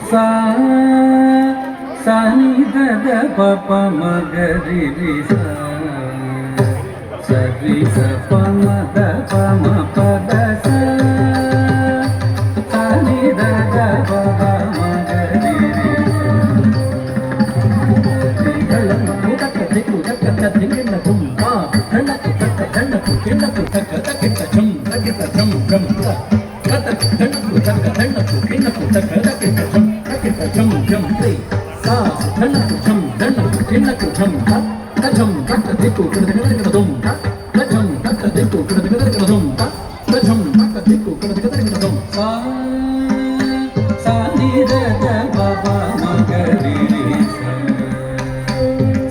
sa sa ni da da pa pa ma ga ri ri sa sa ri sa pa ma da pa ma pa da sa sa ni da da pa pa ma ga ri ri sa ri ga la ma ku da ka ti ku da ka ta ti na kum pa na ku ta ka na ku ki na ku ta ka ta ki ta chum ta ki ta chum chum ta ka ta na ku ta ka na ku ki na ku ta ka ta ki ta chum chum chum three sa dhanna ku chum dhanna ku kinna ku chum ta chum ta ti ku ku da ka dum ta chum ta ti ku ku da ka dum ta chum ta ti ku ku da ka dum sa sa ni da da ba ba ma ga ri ri sa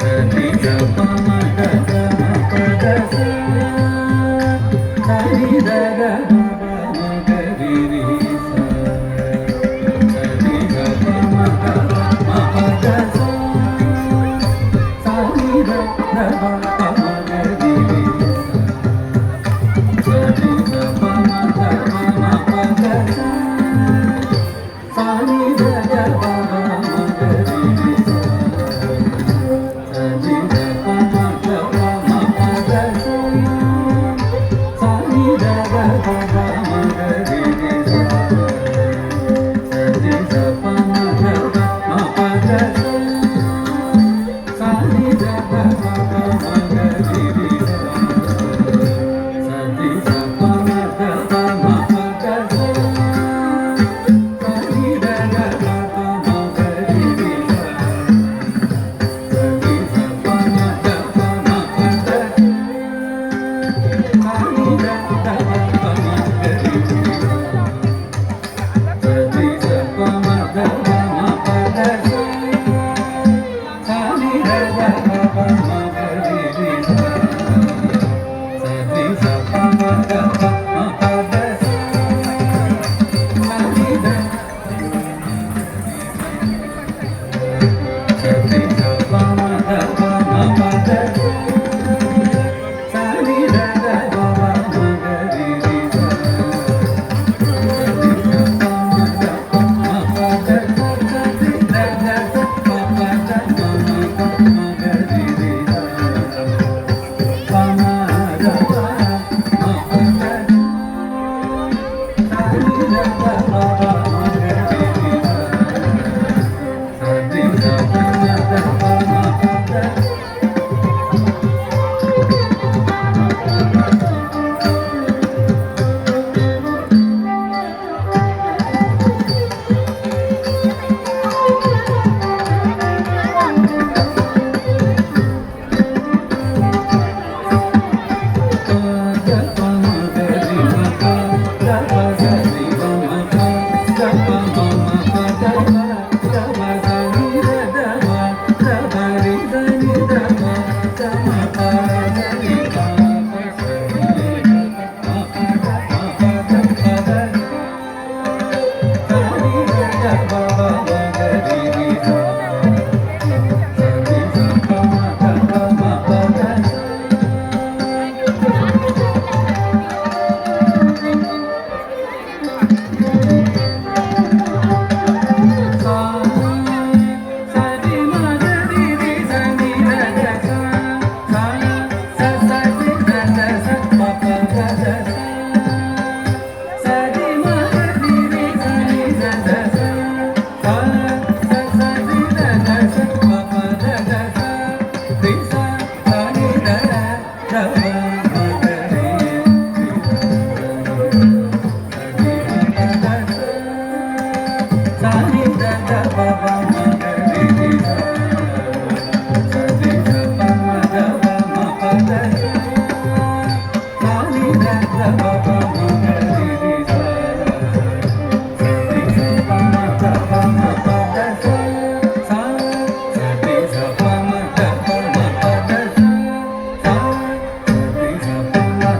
sa ni da pa ma ga da ma pa da sa sa ni da da ba ba ma ga ri ri sa sa ni da pa ma ga ma pa da sa sa ni da da ba pa ma ga ri ri sa sa ni da pa ma ga ma pa da sa sa ni da da ba ba ma ga ri ri sa sa ni da pa ma ga ma pa da sa sa ni da da ba ba ma ga ri ri sa sa ni da pa ma ga ma pa da sa sa ni da da ba ba ma ga ri ri sa sa ni da pa ma ga ma pa da sa sa ni da da ba ba ma ga ri ri sa sa ni da pa ma ga ma pa da sa sa ni da da ba ba ma ga ri ri sa sa ni da pa ma ga ma pa da sa sa ni da da ba ba ma ga ri ri sa sa ni da pa ma ga ma pa da sa sa ni da sa ni da pa ma ga ma pa da sa sa ni da da ba ba ma ga ri ri sa sa ni da pa ma ga ma pa da sa sa ni da da pa pa da ma ga ri ri sa pa ma ga ma pa da sa ni da da ba ba ma ga ri ri sa sa ni da pa ma ga ma pa da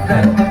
Sa